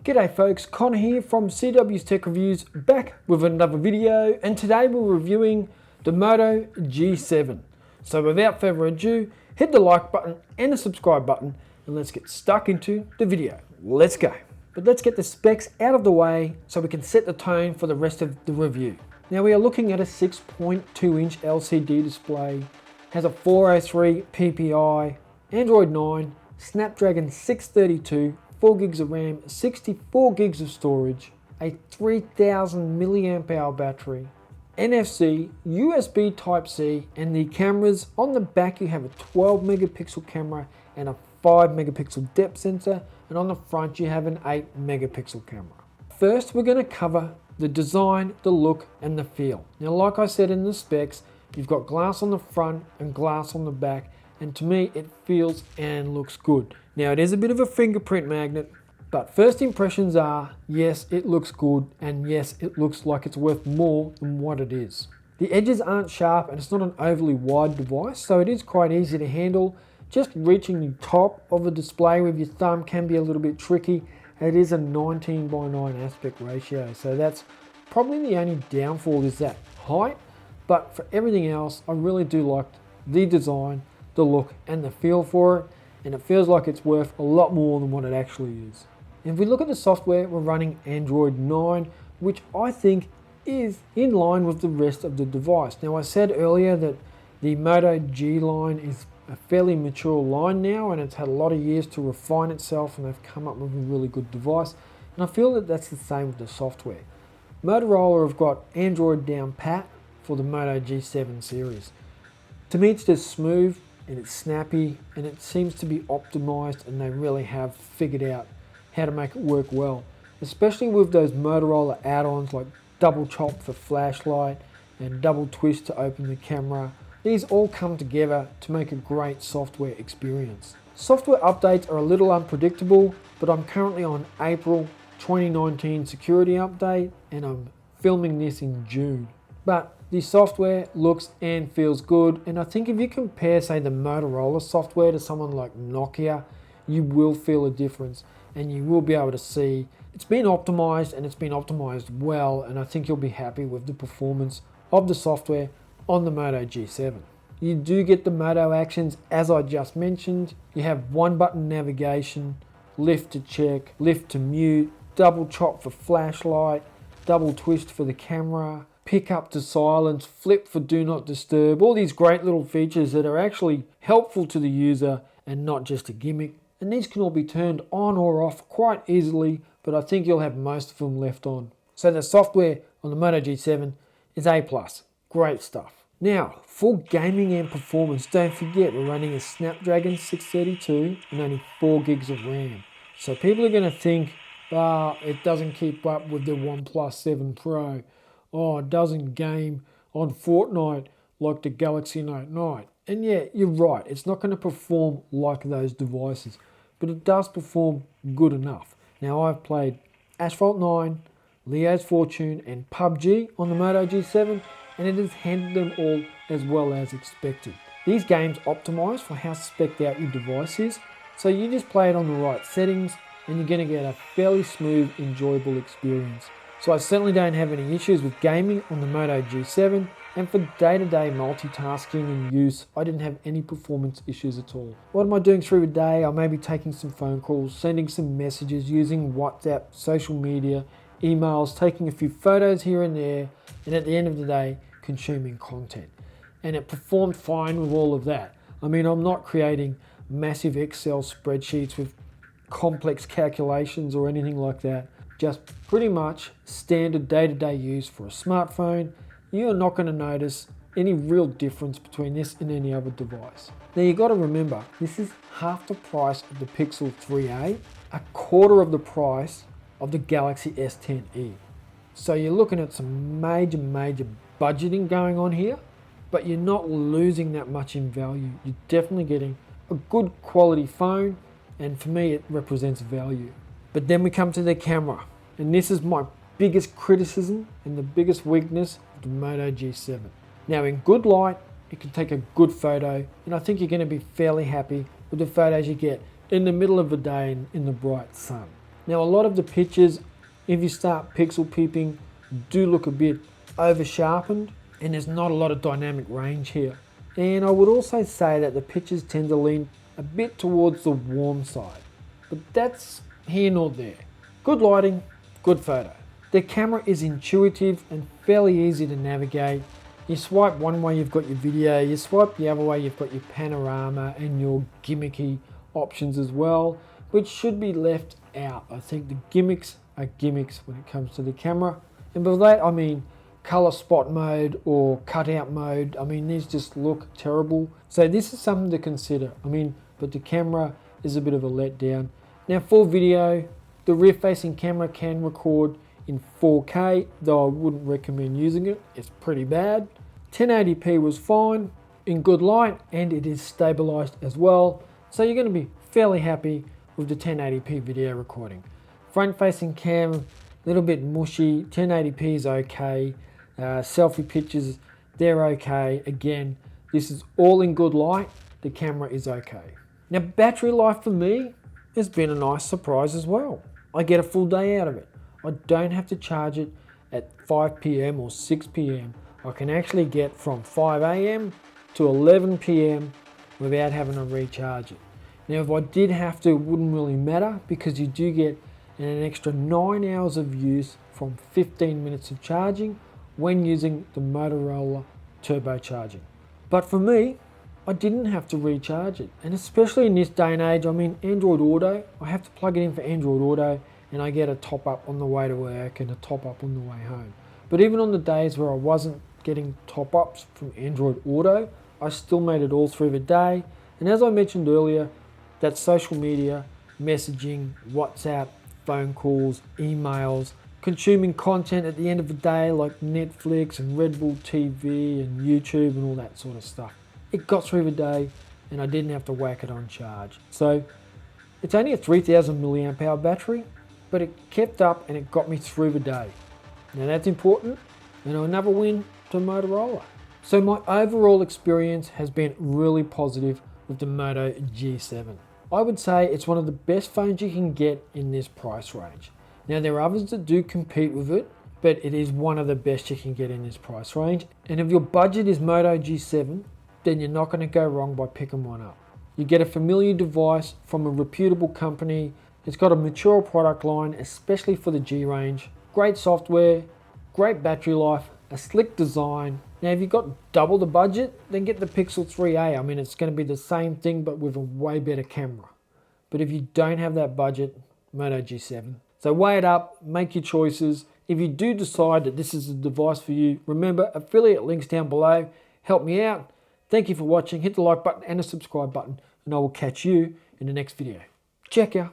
G'day folks, Connor here from CW's Tech Reviews, back with another video, and today we're reviewing the Moto G7. So without further ado, hit the like button and the subscribe button and let's get stuck into the video. Let's go. But let's get the specs out of the way so we can set the tone for the rest of the review. Now we are looking at a 6.2 inch LCD display, has a 403 PPI, Android 9, Snapdragon 632, 4 gigs of RAM, 64 gigs of storage, a 3000 milliamp hour battery, NFC, USB Type-C, and the cameras on the back you have a 12 megapixel camera and a 5 megapixel depth sensor, and on the front you have an 8 megapixel camera. First we're going to cover the design, the look and the feel. Now like I said in the specs, you've got glass on the front and glass on the back, and to me it feels and looks good. Now it is a bit of a fingerprint magnet, but first impressions are, yes, it looks good, and yes, it looks like it's worth more than what it is. The edges aren't sharp and it's not an overly wide device, so it is quite easy to handle. Just reaching the top of the display with your thumb can be a little bit tricky. It is a 19:9 aspect ratio, so that's probably the only downfall, is that height. But for everything else, I really do like the design, the look and the feel for it, and it feels like it's worth a lot more than what it actually is. If we look at the software, we're running Android 9, which I think is in line with the rest of the device. Now I said earlier that the Moto G line is a fairly mature line now, and it's had a lot of years to refine itself, and they've come up with a really good device, and I feel that that's the same with the software. Motorola have got Android down pat for the Moto G7 series. To me it's just smooth and it's snappy, and it seems to be optimized, and they really have figured out how to make it work well, especially with those Motorola add-ons like double chop for flashlight and double twist to open the camera. These all come together to make a great software experience. Software updates are a little unpredictable, but I'm currently on April 2019 security update and I'm filming this in June. But the software looks and feels good, and I think if you compare, say, the Motorola software to someone like Nokia, you will feel a difference, and you will be able to see it's been optimized, and it's been optimized well, and I think you'll be happy with the performance of the software on the Moto G7. You do get the Moto Actions, as I just mentioned. You have one button navigation, lift to check, lift to mute, double chop for flashlight, double twist for the camera, pick up to silence, flip for do not disturb, all these great little features that are actually helpful to the user and not just a gimmick. And these can all be turned on or off quite easily, but I think you'll have most of them left on. So the software on the Moto G7 is A+. Great stuff. Now, for gaming and performance, don't forget we're running a Snapdragon 632 and only 4 gigs of RAM. So people are going to think, it doesn't keep up with the OnePlus 7 Pro. It doesn't game on Fortnite like the Galaxy Note 9. And yeah, you're right, it's not going to perform like those devices, but it does perform good enough. Now I've played Asphalt 9, Leo's Fortune and PUBG on the Moto G7, and it has handled them all as well as expected. These games optimize for how spec'd out your device is, so you just play it on the right settings and you're going to get a fairly smooth, enjoyable experience. So I certainly don't have any issues with gaming on the Moto G7, and for day-to-day multitasking and use, I didn't have any performance issues at all. What am I doing through the day? I may be taking some phone calls, sending some messages, using WhatsApp, social media, emails, taking a few photos here and there, and at the end of the day, consuming content. And it performed fine with all of that. I mean, I'm not creating massive Excel spreadsheets with complex calculations or anything like that. Just pretty much standard day-to-day use for a smartphone. You're not going to notice any real difference between this and any other device. Now you got to remember, this is half the price of the Pixel 3a, a quarter of the price of the Galaxy S10e. So you're looking at some major budgeting going on here, but you're not losing that much in value. You're definitely getting a good quality phone, and for me it represents value. But then we come to the camera, and this is my biggest criticism and the biggest weakness of the Moto G7. Now in good light, it can take a good photo, and I think you're going to be fairly happy with the photos you get in the middle of the day in the bright sun. Now a lot of the pictures, if you start pixel peeping, do look a bit over sharpened, and there's not a lot of dynamic range here. And I would also say that the pictures tend to lean a bit towards the warm side, but that's here nor there. Good lighting, good photo. The camera is intuitive and fairly easy to navigate. You swipe one way, you've got your video. You swipe the other way, you've got your panorama and your gimmicky options as well, which should be left out. I think the gimmicks are gimmicks when it comes to the camera. And by that I mean color spot mode or cutout mode. I mean, these just look terrible. So this is something to consider. But the camera is a bit of a letdown. Now for video, the rear facing camera can record in 4K, though I wouldn't recommend using it. It's pretty bad. 1080p was fine, in good light, and it is stabilized as well. So you're going to be fairly happy with the 1080p video recording. Front facing cam, a little bit mushy. 1080p is okay. Selfie pictures, they're okay. Again, this is all in good light. The camera is okay. Now battery life for me has been a nice surprise as well. I get a full day out of it. I don't have to charge it at 5 p.m. or 6 p.m. I can actually get from 5 a.m. to 11 p.m. without having to recharge it. Now if I did have to, it wouldn't really matter, because you do get an extra 9 hours of use from 15 minutes of charging when using the Motorola turbocharging. But for me, I didn't have to recharge it, and especially in this day and age, Android Auto, I have to plug it in for Android Auto, and I get a top up on the way to work and a top up on the way home. But even on the days where I wasn't getting top ups from Android Auto, I still made it all through the day. And as I mentioned earlier, that social media, messaging, WhatsApp, phone calls, emails, consuming content at the end of the day like Netflix and Red Bull TV and YouTube and all that sort of stuff. It got through the day and I didn't have to whack it on charge. So it's only a 3000 milliamp hour battery, but it kept up and it got me through the day. Now that's important, and another win to Motorola. So my overall experience has been really positive with the Moto G7. I would say it's one of the best phones you can get in this price range. Now there are others that do compete with it, but it is one of the best you can get in this price range. And if your budget is Moto G7, then you're not going to go wrong by picking one up. You get a familiar device from a reputable company. It's got a mature product line, especially for the G range. Great software, great battery life, a slick design. Now if you've got double the budget, then get the Pixel 3a. It's going to be the same thing but with a way better camera. But if you don't have that budget, Moto G7. So weigh it up, make your choices. If you do decide that this is the device for you, remember, affiliate links down below. Help me out. Thank you for watching. Hit the like button and the subscribe button, and I will catch you in the next video. Check ya.